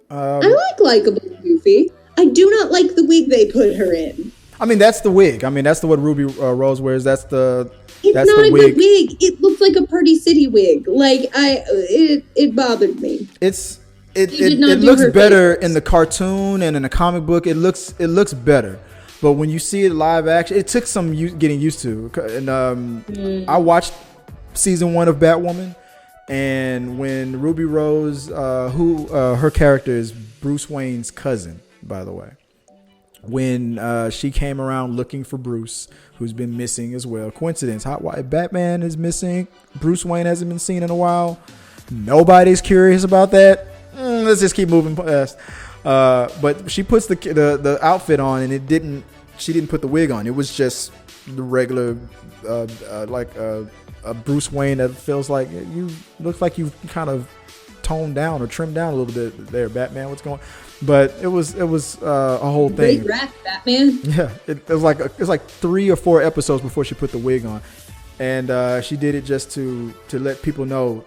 S4: I like likable and goofy. I do not like the wig they put her in.
S2: I mean, that's the wig. I mean, that's what Ruby Rose wears. It's not a good
S4: wig. It looks like a Party City wig. Like, it bothered me.
S2: It looks better in the cartoon and in the comic book. It looks better, but when you see it live action, it took some getting used to. And I watched season 1 of Batwoman, and when Ruby Rose, her character is Bruce Wayne's cousin, by the way, when she came around looking for Bruce, who's been missing as well. Coincidence? Why Batman is missing? Bruce Wayne hasn't been seen in a while. Nobody's curious about that. Let's just keep moving past. But she puts the outfit on, and she didn't put the wig on. It was just the regular, like a Bruce Wayne that feels like you look like you kind of toned down or trimmed down a little bit there, Batman. What's going on? But it was a whole thing.
S4: Big rap, Batman.
S2: Yeah, it was like 3 or 4 episodes before she put the wig on, and she did it just to let people know,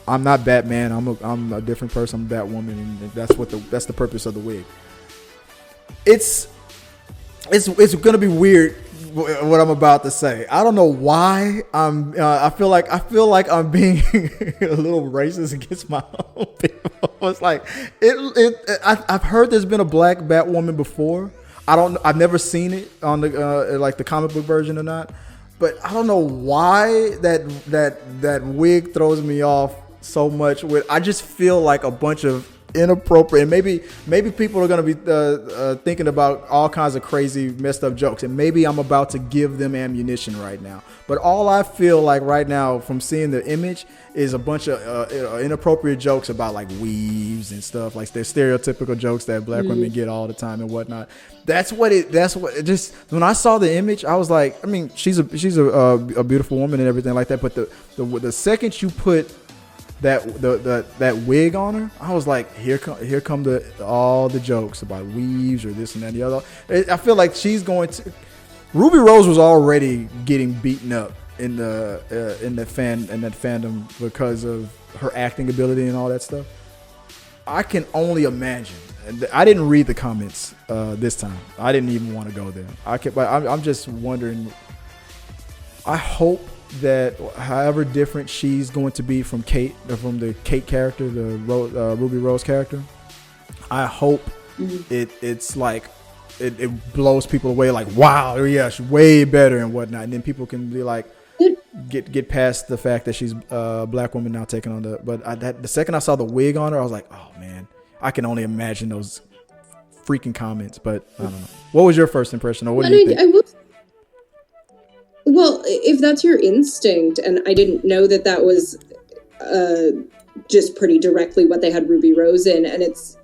S2: I'm not Batman. I'm a different person. I'm Batwoman, and that's the purpose of the wig. It's gonna be weird what I'm about to say. I don't know why I feel like I'm being a little racist against my own people. It's like I've heard there's been a black Batwoman before. I've never seen it on the like the comic book version or not. But I don't know why that wig throws me off so much. I just feel like a bunch of inappropriate, and maybe people are going to be thinking about all kinds of crazy messed up jokes, and maybe I'm about to give them ammunition right now. But all I feel like right now from seeing the image is a bunch of inappropriate jokes about like weaves and stuff, like they're stereotypical jokes that black women get all the time and whatnot. That's what just when I saw the image, I was like, I mean, she's a beautiful woman and everything like that, but the second you put that wig on her, I was like, here come all the jokes about weaves or this and that and the other. I feel like she's going to. Ruby Rose was already getting beaten up in that fandom because of her acting ability and all that stuff. I can only imagine I didn't read the comments this time. I didn't even want to go there. I'm just wondering. I hope that however different she's going to be from the Kate character, the Ruby Rose character, I hope it's like it blows people away. Like, wow, yeah, she's way better and whatnot. And then people can be like, get past the fact that she's a black woman now taking on the second I saw the wig on her, I was like, oh man, I can only imagine those freaking comments. But I don't know. What was your first impression, or what do you think?
S4: Well, if that's your instinct, and I didn't know that was just pretty directly what they had Ruby Rose in, and it's,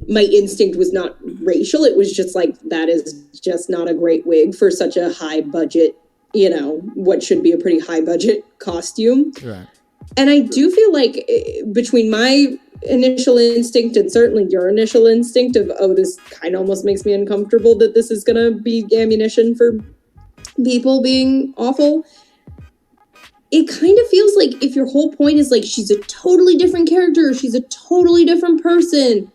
S4: my instinct was not racial. It was just like, that is just not a great wig for such a high budget, what should be a pretof high budget costume.
S2: Right.
S4: And I do feel like between my initial instinct and certainly your initial instinct of, oh, this kind of almost makes me uncomfortable that this is going to be ammunition for people being awful, it kind of feels like if your whole point is like she's a totally different character, she's a totally different person,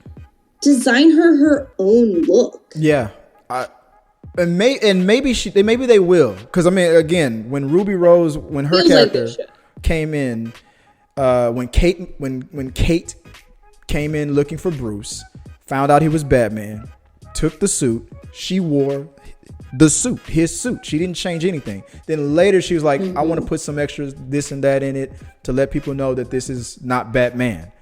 S4: design her own look.
S2: Yeah. Maybe they will, because I mean, again, when Ruby Rose, when her character came in, when Kate came in looking for Bruce, found out he was Batman, took the suit, she wore his suit. She didn't change anything. Then later she was like, I want to put some extras, this and that in it to let people know that this is not Batman.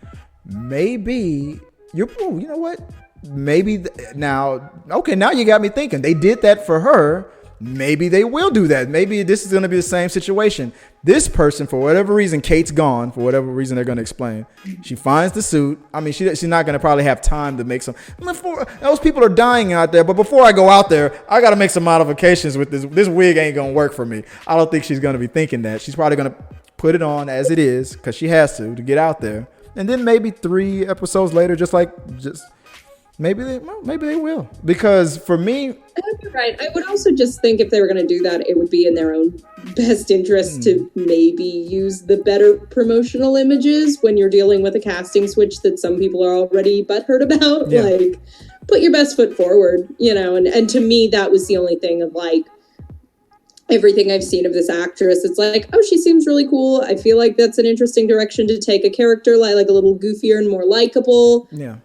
S2: Maybe you know what? Maybe now you got me thinking. They did that for her. Maybe they will do that. Maybe this is going to be the same situation. This person, for whatever reason, Kate's gone. For whatever reason, they're going to explain. She finds the suit. I mean, she's not going to probably have time to make some. Those people are dying out there. But before I go out there, I got to make some modifications with this. This wig ain't going to work for me. I don't think she's going to be thinking that. She's probably going to put it on as it is because she has to get out there. And then maybe 3 episodes later, maybe they will. Because for me,
S4: you're right. I would also just think if they were going to do that, it would be in their own best interest to maybe use the better promotional images when you're dealing with a casting switch that some people are already butthurt about. Yeah. Like, put your best foot forward, and to me, that was the only thing of like, everything I've seen of this actress, it's like, oh, she seems really cool. I feel like that's an interesting direction to take a character, like a little goofier and more likable.
S2: Yeah.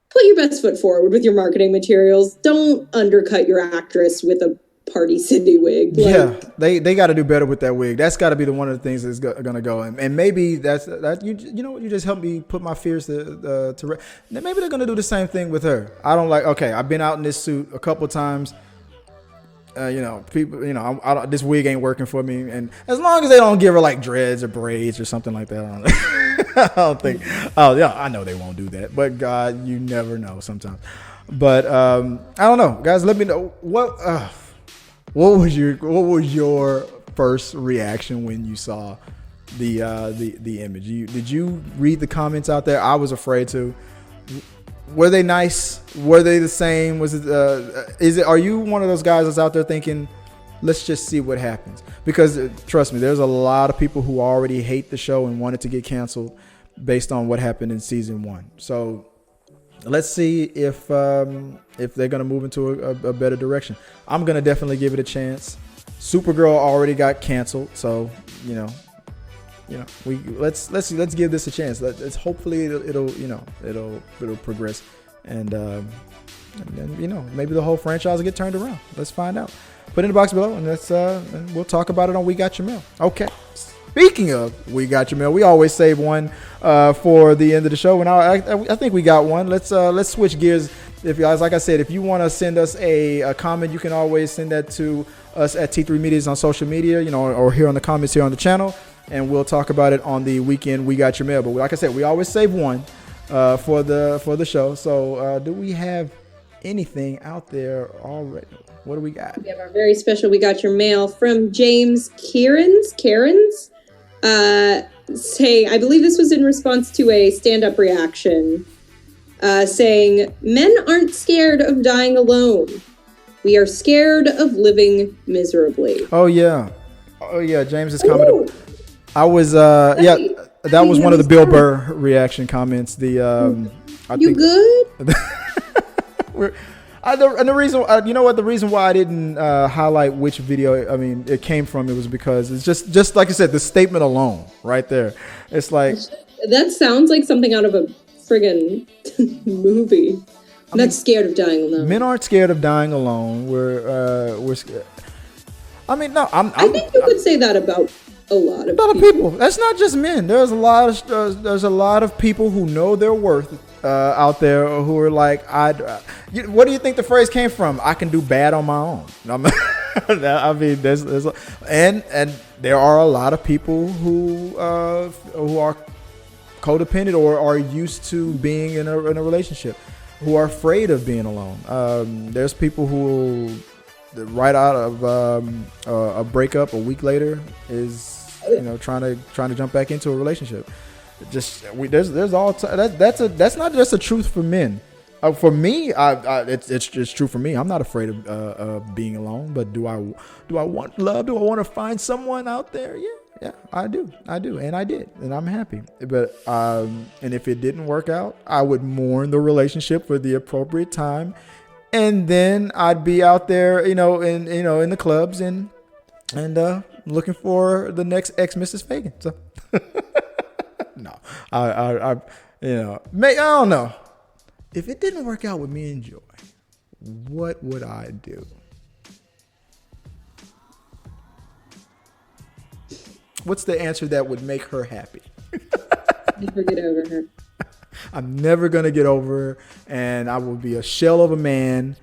S4: Put your best foot forward with your marketing materials. Don't undercut your actress with a Party City wig.
S2: Yeah, they got to do better with that wig. That's got to be one of the things that's going to go. And maybe you just helped me put my fears to rest. Maybe they're going to do the same thing with her. I don't like, okay, I've been out in this suit a couple of times. People, this wig ain't working for me. And as long as they don't give her like dreads or braids or something like that, I don't think. Oh yeah, I know they won't do that. But God, you never know sometimes. But I don't know, guys. Let me know what was your first reaction when you saw the image? Did you read the comments out there? I was afraid to. Were they nice? Were they the same? Was it? Are you one of those guys that's out there thinking, let's just see what happens? Because trust me, there's a lot of people who already hate the show and want it to get canceled based on what happened in season 1. So let's see if they're gonna move into a better direction. I'm gonna definitely give it a chance. Supergirl already got canceled, so let's give this a chance. Let's hopefully it'll progress, and then maybe the whole franchise will get turned around. Let's find out. Put in the box below, and and we'll talk about it on We Got Your Mail. Okay. Speaking of We Got Your Mail, we always save one for the end of the show, and I think we got one. Let's switch gears. If you guys, like I said, if you want to send us a comment, you can always send that to us at T3 Medias on social media, or here on the comments here on the channel. And we'll talk about it on the weekend We Got Your Mail. But like I said, we always save one for the show. So do we have anything out there already? What do we got?
S4: We have our very special We Got Your Mail from James Cairns. Saying, I believe this was in response to a stand-up reaction, saying, men aren't scared of dying alone. We are scared of living miserably.
S2: Oh, yeah. James is commenting. I was, that was one of the Bill Burr reaction comments.
S4: Good?
S2: And the reason, you know what, the reason why I didn't highlight which video, it came from, it was because it's just like I said, the statement alone right there. It's like,
S4: that sounds like something out of a friggin' movie. I'm not scared of dying alone.
S2: Men aren't scared of dying alone. We're scared. I
S4: think you could say that about a lot of
S2: people. That's not just men. There's a lot of people who know their worth out there who are like, what do you think the phrase came from? I can do bad on my own. There's and there are a lot of people who are codependent or are used to being in a relationship, who are afraid of being alone. There's people who right out of a breakup a week later is trying to jump back into a relationship. There's all that's not just a truth for men. For me, it's true for me. I'm not afraid of being alone. But do I want love? Do I want to find someone out there? Yeah, I do, and I did, and I'm happy. But and if it didn't work out, I would mourn the relationship for the appropriate time, and then I'd be out there, in the clubs and looking for the next ex Mrs. Fagan. So no, I don't know. If it didn't work out with me and Joy, what would I do? What's the answer that would make her happy?
S4: Never get over her.
S2: I'm never going to get over her, and I will be a shell of a man,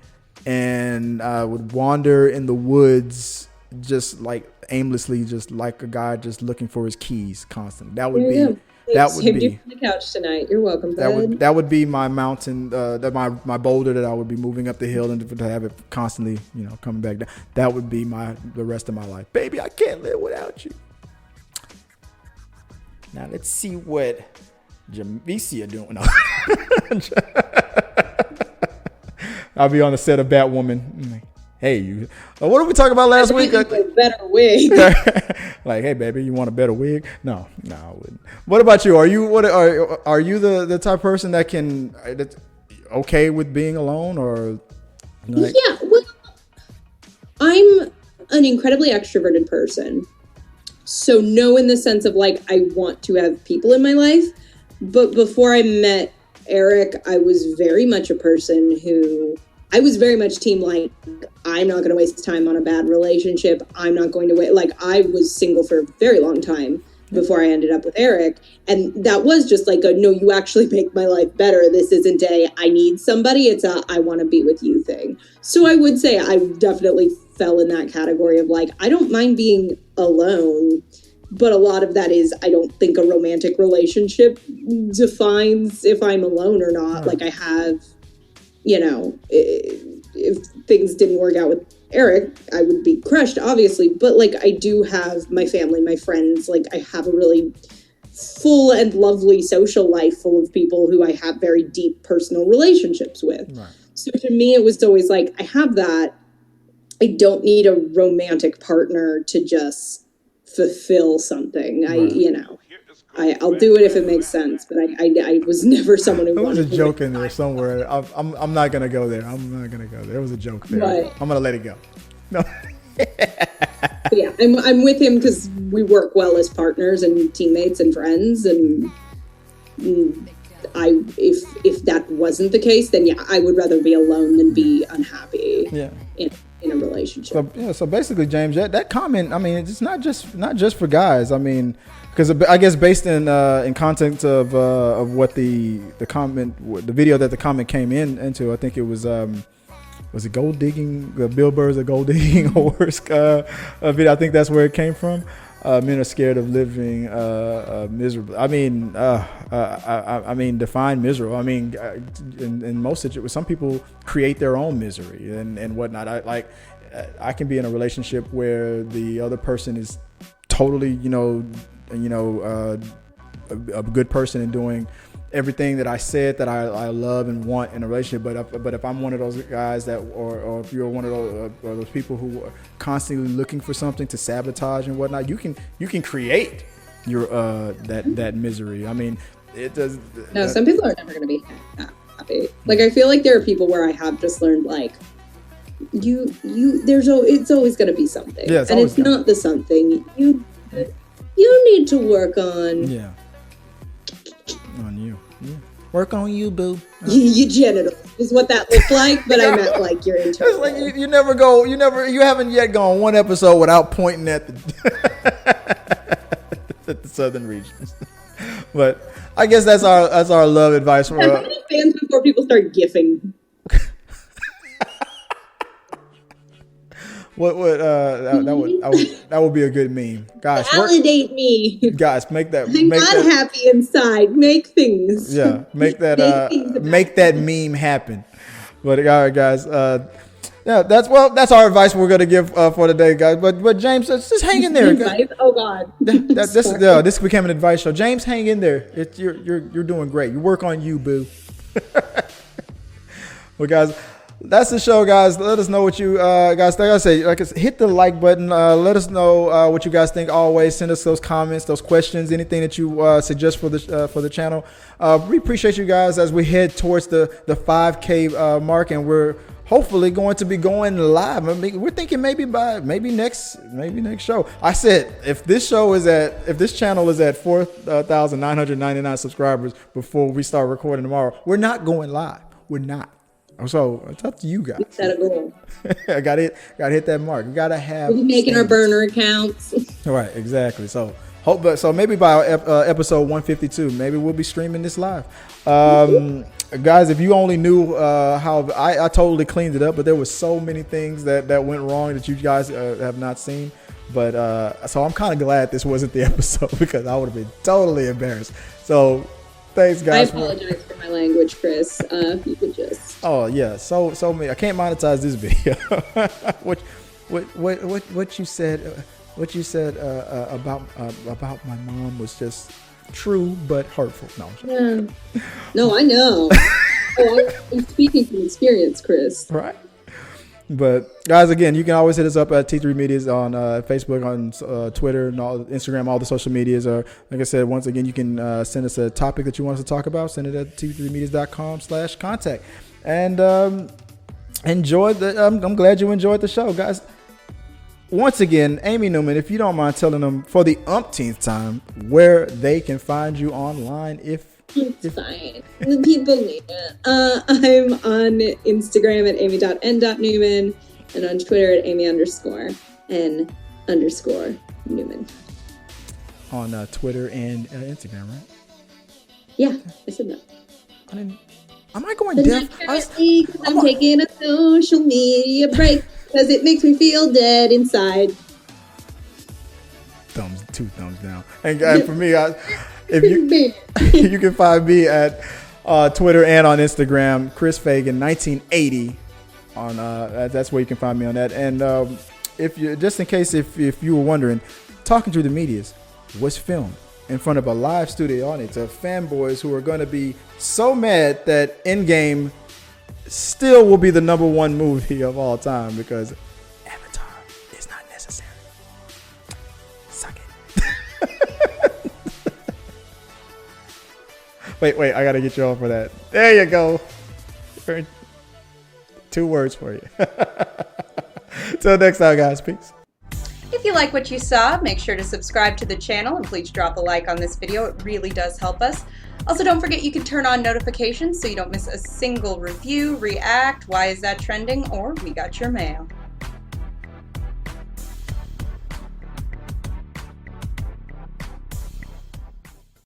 S2: and I would wander in the woods just like aimlessly, just like a guy just looking for his keys constantly. That would be... That would be
S4: on the couch tonight. You're welcome, bud.
S2: That would be my mountain, my boulder that I would be moving up the hill, and to have it constantly, coming back down. That would be the rest of my life. Baby, I can't live without you. Now let's see what Jamesia doing. I'll be on the set of Batwoman. Hey, what did we talk about last week?
S4: A better wig.
S2: Like, hey, baby, you want a better wig? No, I wouldn't. What about you? Are you the type of person that's okay with being alone, or? Like?
S4: Yeah, well, I'm an incredibly extroverted person. So no, in the sense of like, I want to have people in my life. But before I met Eric, I was very much a person who... I was very much team like, I'm not going to waste time on a bad relationship. I'm not going to wait. Like, I was single for a very long time before I ended up with Eric. And that was just like no, you actually make my life better. This isn't I need somebody. It's I want to be with you thing. So I would say I definitely fell in that category of like, I don't mind being alone. But a lot of that is, I don't think a romantic relationship defines if I'm alone or not. Like I have... if things didn't work out with Eric, I would be crushed, obviously. But like, I do have my family, my friends. Like, I have a really full and lovely social life full of people who I have very deep personal relationships with. Right. So to me, it was always like, I have that. I don't need a romantic partner to just fulfill something. Right. I'll do it if it makes sense, but I was never someone who...
S2: There was a joke in there somewhere. I'm not going to go there. There was a joke there. Right. I'm going to let it go. No.
S4: Yeah, I'm with him because we work well as partners and teammates and friends, and if that wasn't the case, then yeah, I would rather be alone than be unhappy in a relationship.
S2: So basically, James, that comment, it's not just for guys. Because I guess based in context of what the comment, the video that the comment came into, I think it was it gold digging? Bill Burr's a gold digging horse video. I think that's where it came from. Men are scared of living miserably. Define miserable. In most situations, some people create their own misery and whatnot. I can be in a relationship where the other person is totally, a good person and doing everything that I said that I love and want in a relationship. But if I'm one of those guys or if you're one of those people who are constantly looking for something to sabotage and whatnot, you can create your that misery. I mean, it does.
S4: No, some people are never going to be happy. Like, I feel like there are people where I have just learned, like, it's always going to be something.
S2: Yeah,
S4: and it's not the something you need to work on.
S2: Yeah. On you. Yeah. Work on you, boo.
S4: Your genitals is what that looked like, but I meant like your internal.
S2: It's like you haven't yet gone one episode without pointing at the southern regions. But I guess that's our love advice for.
S4: How many fans before people start gifting?
S2: That would be a good meme, guys.
S4: Validate me,
S2: guys. Make that.
S4: I'm not happy inside. Make things.
S2: Yeah, make that meme happen. But all right, guys. Yeah, that's our advice we're gonna give for today, guys. But James, just hang in there.
S4: Oh God.
S2: This became an advice show. James, hang in there. You're doing great. You work on you, boo. Well, guys. That's the show, guys. Let us know what you guys think. I say, hit the like button. Let us know what you guys think. Always send us those comments, those questions, anything that you suggest for the channel. We appreciate you guys as we head towards the 5K mark, and we're hopefully going to be going live. I mean, we're thinking maybe next show. I said if this channel is at 4,999 subscribers before we start recording tomorrow, we're not going live. We're not. So it's up to you guys.
S4: Set a goal.
S2: I gotta hit that mark. We gotta have.
S4: We'll be making our burner accounts.
S2: Right, exactly. So maybe by episode 152, maybe we'll be streaming this live. Guys, if you only knew how I totally cleaned it up, but there was so many things that went wrong that you guys have not seen. But so I'm kind of glad this wasn't the episode because I would have been totally embarrassed. So. Thanks, guys.
S4: I apologize for my language, Chris. You could just.
S2: Oh yeah, so many. I can't monetize this video. What you said about my mom was just true but hurtful.
S4: No, I know. I'm speaking from experience, Chris.
S2: Right. But guys, again, you can always hit us up at T3 Medias on Facebook, on Twitter, and Instagram, all the social medias. Or like I said, once again, you can send us a topic that you want us to talk about. Send it at t3medias.com/contact. And enjoy the. I'm glad you enjoyed the show, guys. Once again, Amy Newman, if you don't mind telling them for the umpteenth time where they can find you online, if
S4: fine. The people need it. I'm on Instagram at amy.n.newman and on Twitter at amy_n_Newman.
S2: On Twitter and Instagram, right?
S4: Yeah, I said that.
S2: Am I going deaf?
S4: I'm taking a social media break because it makes me feel dead inside.
S2: Two thumbs down. And for me, if you can find me at Twitter and on Instagram, Chris Fagan 1980 on that's where you can find me on that. And if you just in case if you were wondering, Talking Through the Medias was filmed in front of a live studio audience of fanboys who are going to be so mad that Endgame still will be the #1 movie of all time because Avatar is not necessary. Suck it. Wait, I gotta get you all for that. There you go. 2 words for you. Till next time, guys. Peace.
S3: If you like what you saw, make sure to subscribe to the channel and please drop a like on this video. It really does help us. Also, don't forget you can turn on notifications so you don't miss a single review, react, why is that trending, or we got your mail.